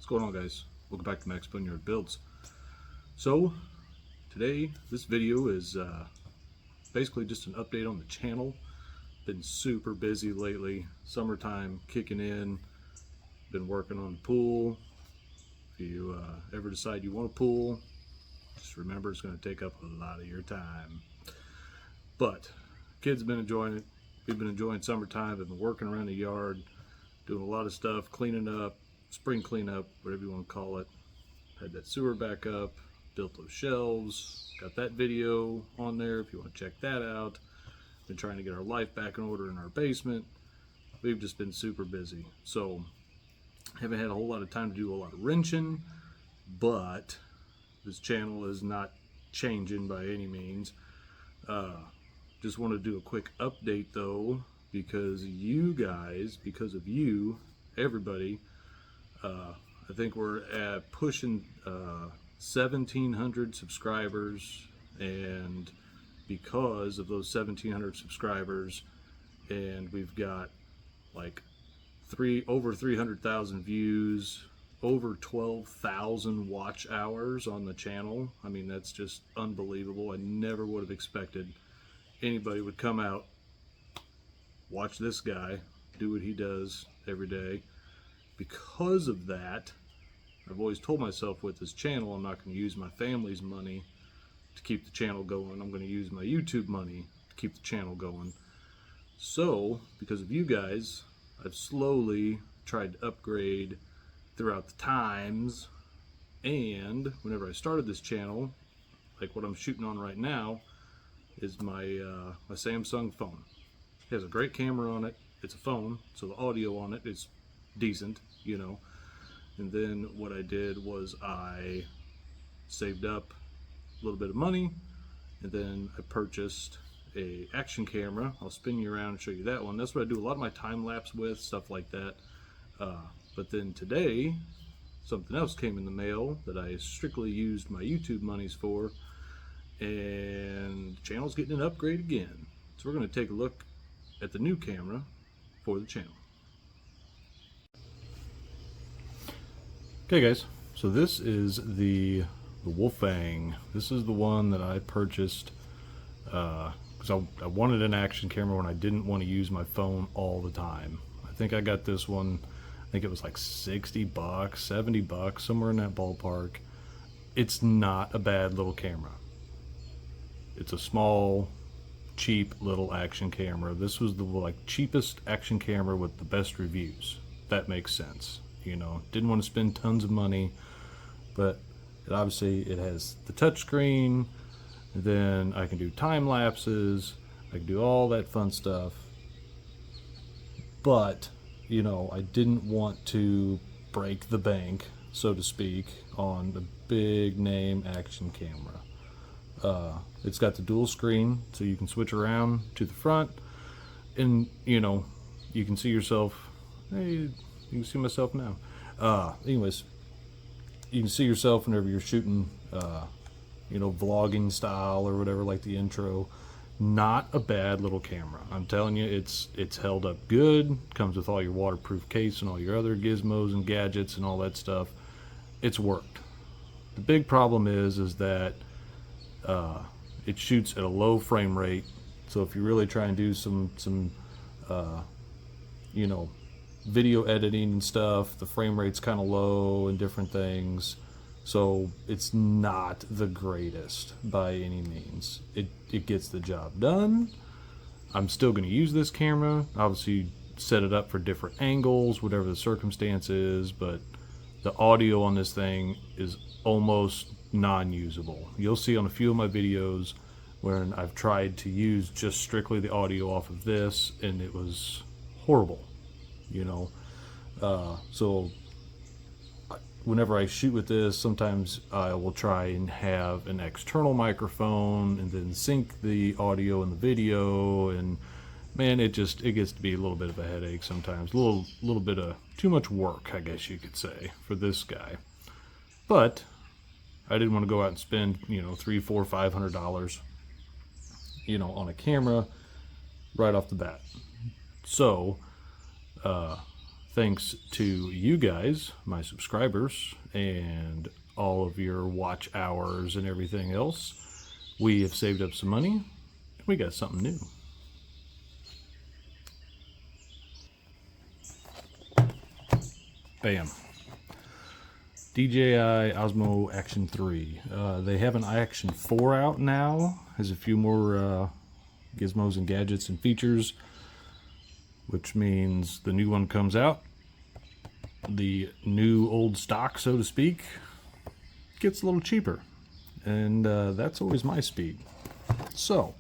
What's going on, guys? Welcome back to Max Boneyard Builds. So today this video is basically just an update on the channel. Been super busy lately, summertime kicking in. Been working on the pool. If you ever decide you want a pool, just remember it's going to take up a lot of your time. But kids have been enjoying it. We've been enjoying summertime. I've been working around the yard, doing a lot of stuff, cleaning up, spring cleanup, whatever you want to call it. Had that sewer back up, built those shelves, got that video on there if you want to check that out. Been trying to get our life back in order in our basement. We've just been super busy, so haven't had a whole lot of time to do a lot of wrenching, but this channel is not changing by any means. Just want to do a quick update though, because you guys, because of you, everybody, I think we're at pushing 1,700 subscribers, and because of those 1,700 subscribers, and we've got like over 300,000 views, over 12,000 watch hours on the channel. I mean, that's just unbelievable. I never would have expected anybody would come out, watch this guy do what he does every day. Because of that, I've always told myself with this channel, I'm not going to use my family's money to keep the channel going. I'm going to use my YouTube money to keep the channel going. So, because of you guys, I've slowly tried to upgrade throughout the times. And whenever I started this channel, like what I'm shooting on right now, is my Samsung phone. It has a great camera on it. It's a phone, so the audio on it is decent, you know. And then what I did was I saved up a little bit of money, and then I purchased a action camera. I'll spin you around and show you that one. That's what I do a lot of my time lapse with, stuff like that. But then today, something else came in the mail that I strictly used my YouTube monies for, and the channel's getting an upgrade again. So we're going to take a look at the new camera for the channel. Okay guys, so this is the Wolfang. This is the one that I purchased because I wanted an action camera when I didn't want to use my phone all the time. I think I got this one, I think it was like 60 bucks, 70 bucks, somewhere in that ballpark. It's not a bad little camera. It's a small, cheap little action camera. This was the cheapest action camera with the best reviews. That makes sense. You know, didn't want to spend tons of money, but it has the touch screen. Then I can do time lapses. I can do all that fun stuff. But, you know, I didn't want to break the bank, so to speak, on the big name action camera. It's got the dual screen, so you can switch around to the front, and you know, you can see yourself. Hey, you can see myself now. Anyways, you can see yourself whenever you're shooting, you know, vlogging style or whatever, like the intro. Not a bad little camera. I'm telling you, it's held up good. Comes with all your waterproof case and all your other gizmos and gadgets and all that stuff. It's worked. The big problem is that it shoots at a low frame rate. So if you really try and do some you know, video editing and stuff, the frame rate's kind of low and different things. So it's not the greatest by any means. It gets the job done. I'm still going to use this camera. Obviously set it up for different angles, whatever the circumstance is, but the audio on this thing is almost non-usable. You'll see on a few of my videos when I've tried to use just strictly the audio off of this, and it was horrible, you know. So whenever I shoot with this, sometimes I will try and have an external microphone and then sync the audio and the video, and man, it gets to be a little bit of a headache sometimes, a little bit of too much work, I guess you could say, for this guy. But I didn't want to go out and spend, you know, $300, $400, $500, you know, on a camera right off the bat. So thanks to you guys, my subscribers, and all of your watch hours and everything else, we have saved up some money. We got something new. Bam. DJI Osmo Action 3. They have an Action 4 out now. Has a few more gizmos and gadgets and features, which means the new one comes out. The new old stock, so to speak, gets a little cheaper. And that's always my speed. So,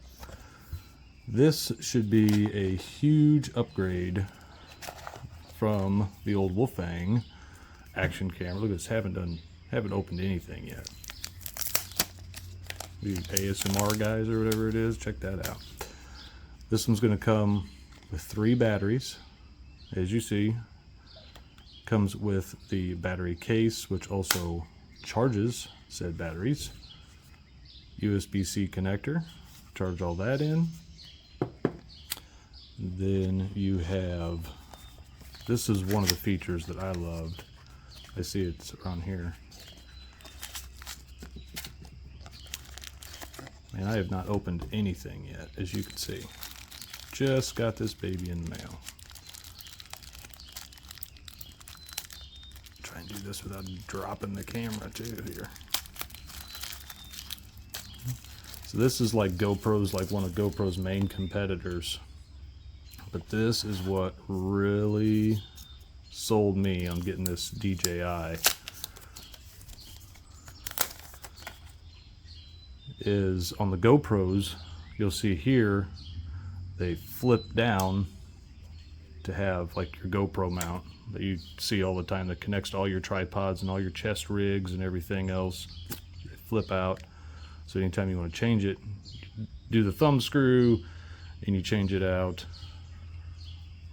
this should be a huge upgrade from the old Wolfang action camera. Look at this, haven't opened anything yet. The ASMR guys or whatever it is, check that out. This one's going to come with 3 batteries. As you see, comes with the battery case, which also charges said batteries. USB-C connector, charge all that in. Then you have, this is one of the features that I loved. I see it's around here. And I have not opened anything yet, as you can see. Just got this baby in the mail. Try and do this without dropping the camera too here. So this is like GoPro's, like one of GoPro's main competitors. But this is what really sold me on getting this DJI. Is on the GoPros, you'll see here, they flip down to have like your GoPro mount that you see all the time that connects to all your tripods and all your chest rigs and everything else. They flip out. So anytime you want to change it, you do the thumb screw and you change it out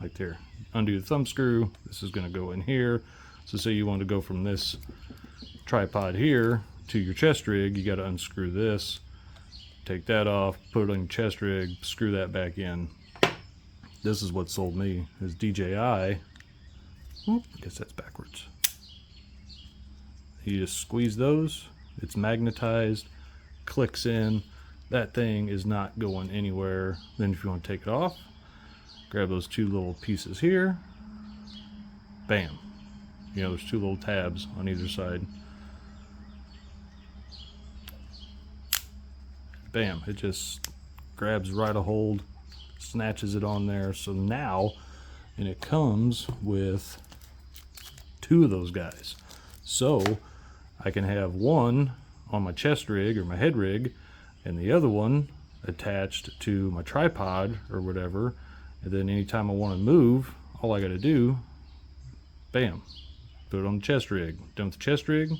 like there. Undo the thumb screw. This is going to go in here. So say you want to go from this tripod here to your chest rig, you got to unscrew this, take that off, put it on your chest rig, screw that back in. This is what sold me, is DJI. Whoop, I guess that's backwards. You just squeeze those, it's magnetized, clicks in, that thing is not going anywhere. Then if you want to take it off, grab those 2 little pieces here, bam. You know, there's 2 little tabs on either side. Bam, it just grabs right a hold, snatches it on there. So now, and it comes with 2 of those guys. So I can have one on my chest rig or my head rig, and the other one attached to my tripod or whatever. And then anytime I want to move, all I got to do, bam, put it on the chest rig. Done with the chest rig,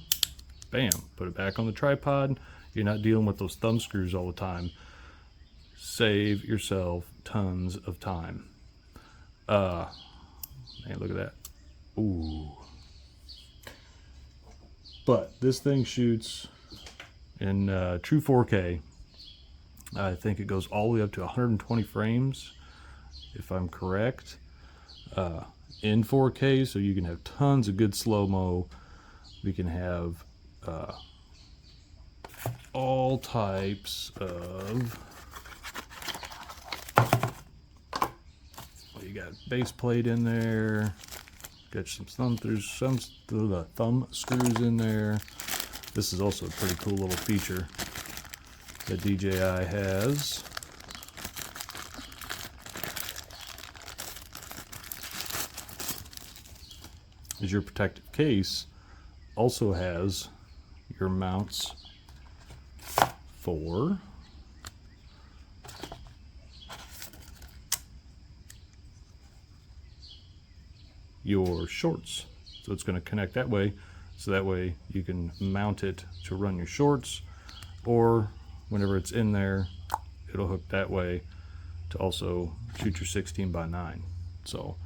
bam, put it back on the tripod. You're not dealing with those thumb screws all the time. Save yourself tons of time. Man, look at that. Ooh. But this thing shoots in true 4K. I think it goes all the way up to 120 frames, if I'm correct, in 4K. So you can have tons of good slow-mo. We can have all types of, well, you got base plate in there, got some thumb screws in there. This is also a pretty cool little feature that DJI has. Is your protective case also has your mounts for your shorts. So it's going to connect that way, so that way you can mount it to run your shorts, or whenever it's in there, it'll hook that way to also shoot your 16:9. So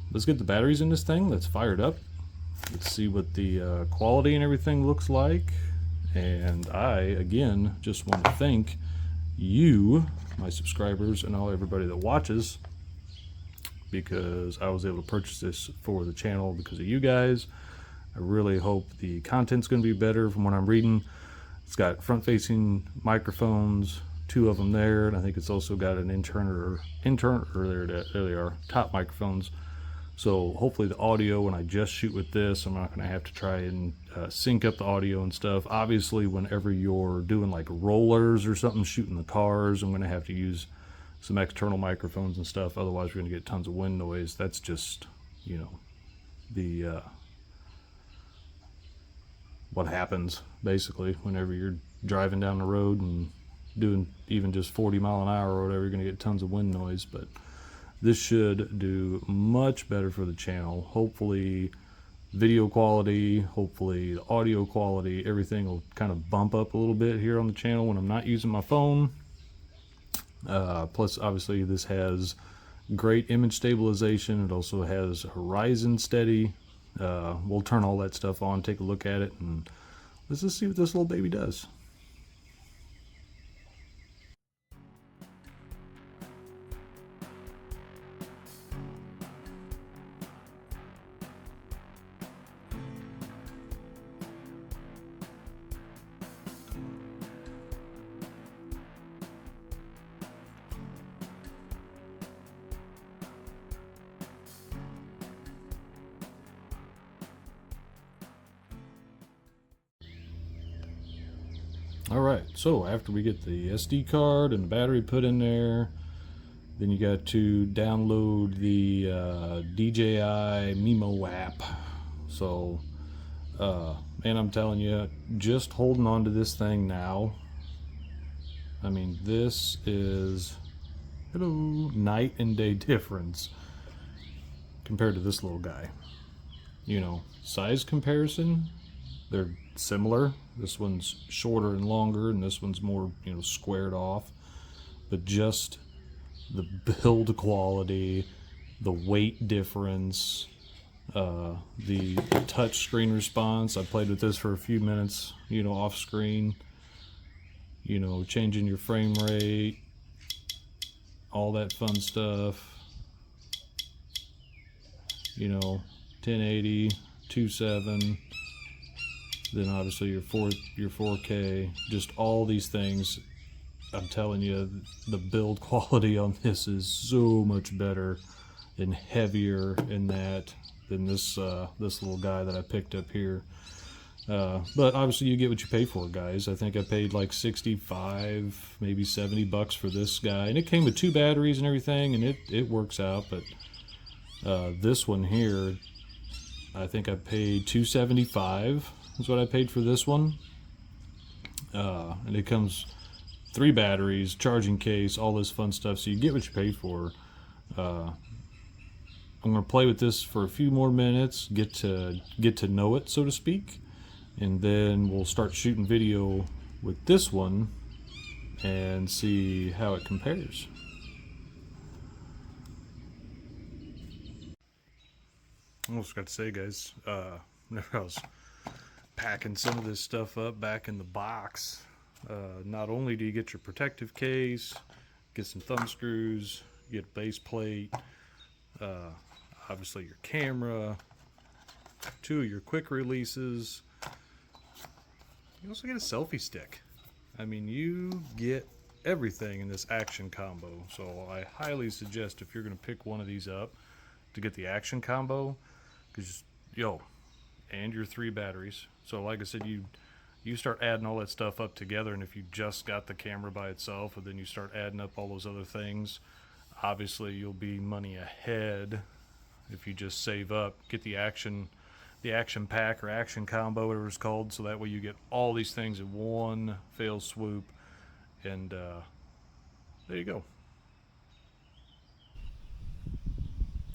let's get the batteries in this thing. Let's fire it up. Let's see what the quality and everything looks like. And I, again, just want to thank you, my subscribers, and everybody that watches because I was able to purchase this for the channel because of you guys. I really hope the content's going to be better from what I'm reading. It's got front-facing microphones, 2 of them there, and I think it's also got an there they are, top microphones. So hopefully the audio, when I just shoot with this, I'm not going to have to try and sync up the audio and stuff. Obviously, whenever you're doing like rollers or something, shooting the cars, I'm going to have to use some external microphones and stuff. Otherwise, we're going to get tons of wind noise. That's just, you know, the what happens basically whenever you're driving down the road and doing even just 40 mile an hour or whatever. You're going to get tons of wind noise, but this should do much better for the channel. Hopefully video quality, hopefully the audio quality, everything will kind of bump up a little bit here on the channel when I'm not using my phone. Plus obviously this has great image stabilization. It also has horizon steady. We'll turn all that stuff on, take a look at it, and let's just see what this little baby does. Alright, so after we get the SD card and the battery put in there, then you got to download the DJI Mimo app. So, man, I'm telling you, just holding on to this thing now, I mean, this is, hello, night and day difference compared to this little guy. You know, size comparison, they're similar. This one's shorter and longer, and this one's more, you know, squared off. But just the build quality, the weight difference, the touch screen response. I played with this for a few minutes, you know, off screen. You know, changing your frame rate, all that fun stuff. You know, 1080, 2.7. Then obviously your 4K, just all these things. I'm telling you, the build quality on this is so much better and heavier in that than this this little guy that I picked up here. But obviously you get what you pay for, guys. I think I paid like 65, maybe 70 bucks for this guy, and it came with 2 batteries and everything, and it works out. But this one here, I think I paid $275. Is what I paid for this one, and it comes 3 batteries, charging case, all this fun stuff, so you get what you pay for. I'm gonna play with this for a few more minutes, get to know it, so to speak, and then we'll start shooting video with this one and see how it compares. I almost got to say, guys, whenever I was packing some of this stuff up back in the box, not only do you get your protective case, get some thumb screws, you get a base plate, obviously your camera, 2 of your quick releases, you also get a selfie stick. I mean, you get everything in this Action combo. So I highly suggest, if you're going to pick one of these up, to get the Action combo, because and your 3 batteries. So like I said, you start adding all that stuff up together, and if you just got the camera by itself, and then you start adding up all those other things, obviously you'll be money ahead if you just save up, get the Action pack or Action combo, whatever it's called, so that way you get all these things in one fell swoop, and there you go.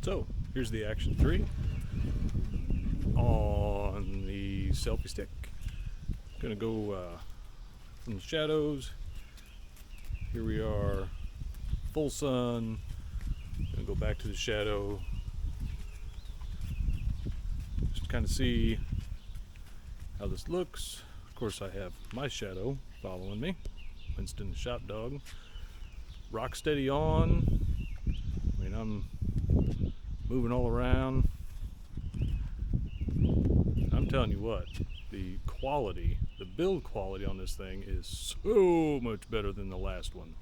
So here's the Action 3 on the selfie stick. Gonna go from the shadows. Here we are, full sun. Gonna go back to the shadow. Just kind of see how this looks. Of course, I have my shadow following me, Winston the shop dog. Rock steady on. I mean, I'm moving all around. I'm telling you what, the quality, the build quality on this thing is so much better than the last one.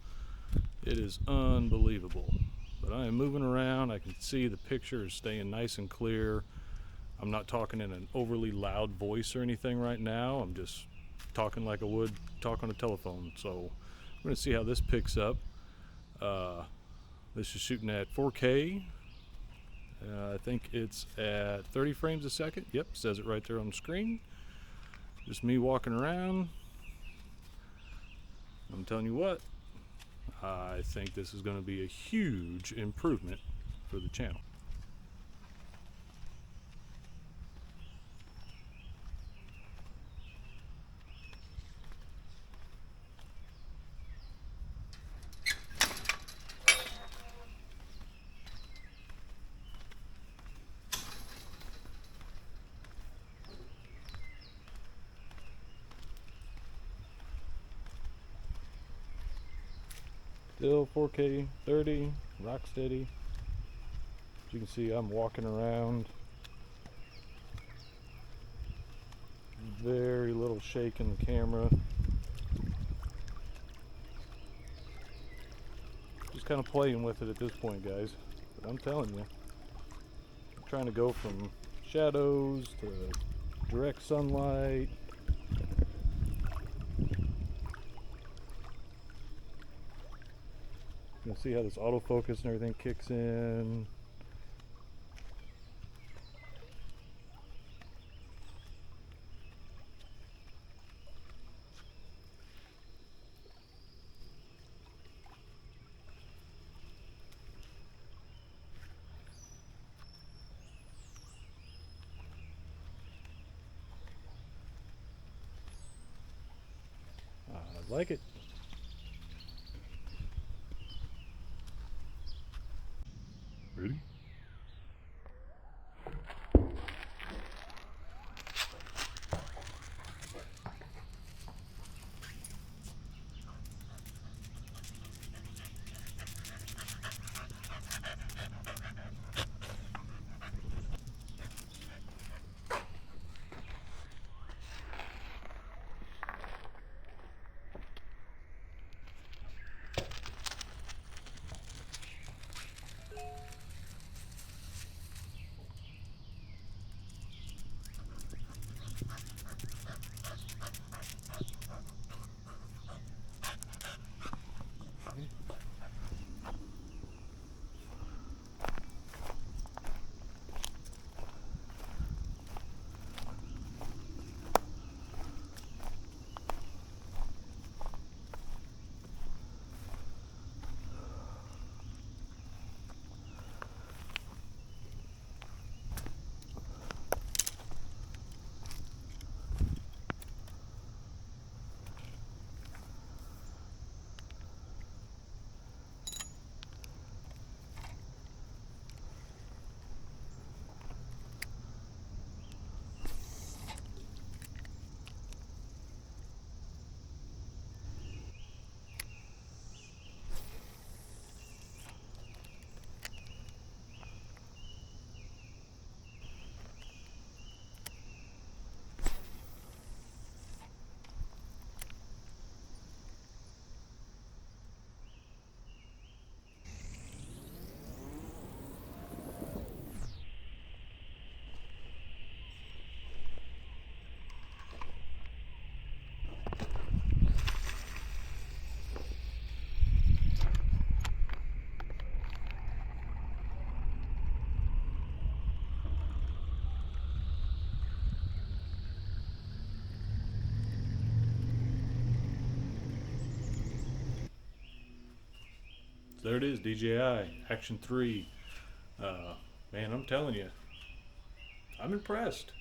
It is unbelievable. But I am moving around. I can see the picture is staying nice and clear. I'm not talking in an overly loud voice or anything right now. I'm just talking like I would talk on a telephone. So I'm going to see how this picks up. This is shooting at 4K. I think it's at 30 frames a second. Yep, says it right there on the screen. Just me walking around. I'm telling you what, I think this is going to be a huge improvement for the channel. Still 4K 30, rock steady. As you can see, I'm walking around. Very little shake in the camera. Just kind of playing with it at this point, guys. But I'm telling you, I'm trying to go from shadows to direct sunlight. You'll see how this autofocus and everything kicks in. I like it. Ready? There it is, DJI Action 3. Man, I'm telling you, I'm impressed.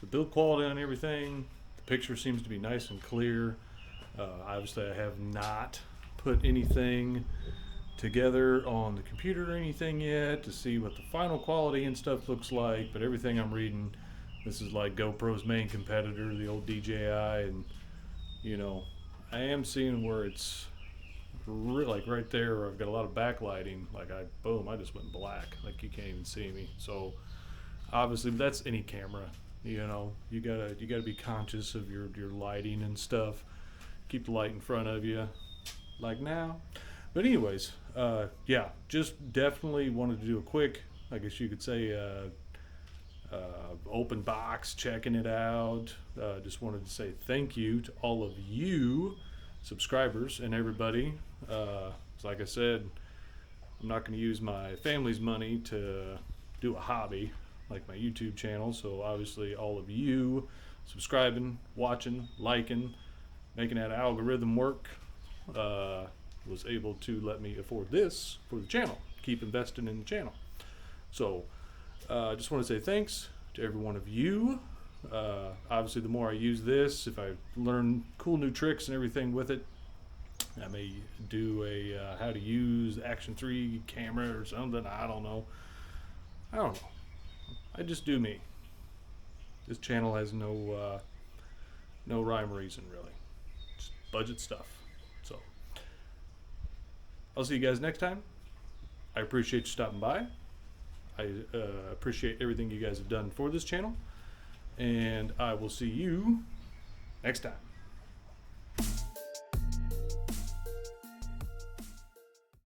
The build quality on everything, the picture seems to be nice and clear. Obviously, I have not put anything together on the computer or anything yet to see what the final quality and stuff looks like, but everything I'm reading, this is like GoPro's main competitor, the old DJI, and you know, I am seeing where it's like right there where I've got a lot of backlighting, like I just went black, like you can't even see me. So obviously that's any camera, you know, you gotta be conscious of your lighting and stuff. Keep the light in front of you, like now. But anyways, yeah, just definitely wanted to do a quick, I guess you could say, open box, checking it out. Just wanted to say thank you to all of you subscribers and everybody. Like I said, I'm not going to use my family's money to do a hobby like my YouTube channel. So obviously all of you subscribing, watching, liking, making that algorithm work, was able to let me afford this for the channel, keep investing in the channel. So I just want to say thanks to every one of you. Obviously the more I use this, if I learn cool new tricks and everything with it, I may do a how to use Action 3 camera or something. I don't know. I just do me. This channel has no rhyme or reason really. Just budget stuff. So I'll see you guys next time. I appreciate you stopping by. I appreciate everything you guys have done for this channel, and I will see you next time.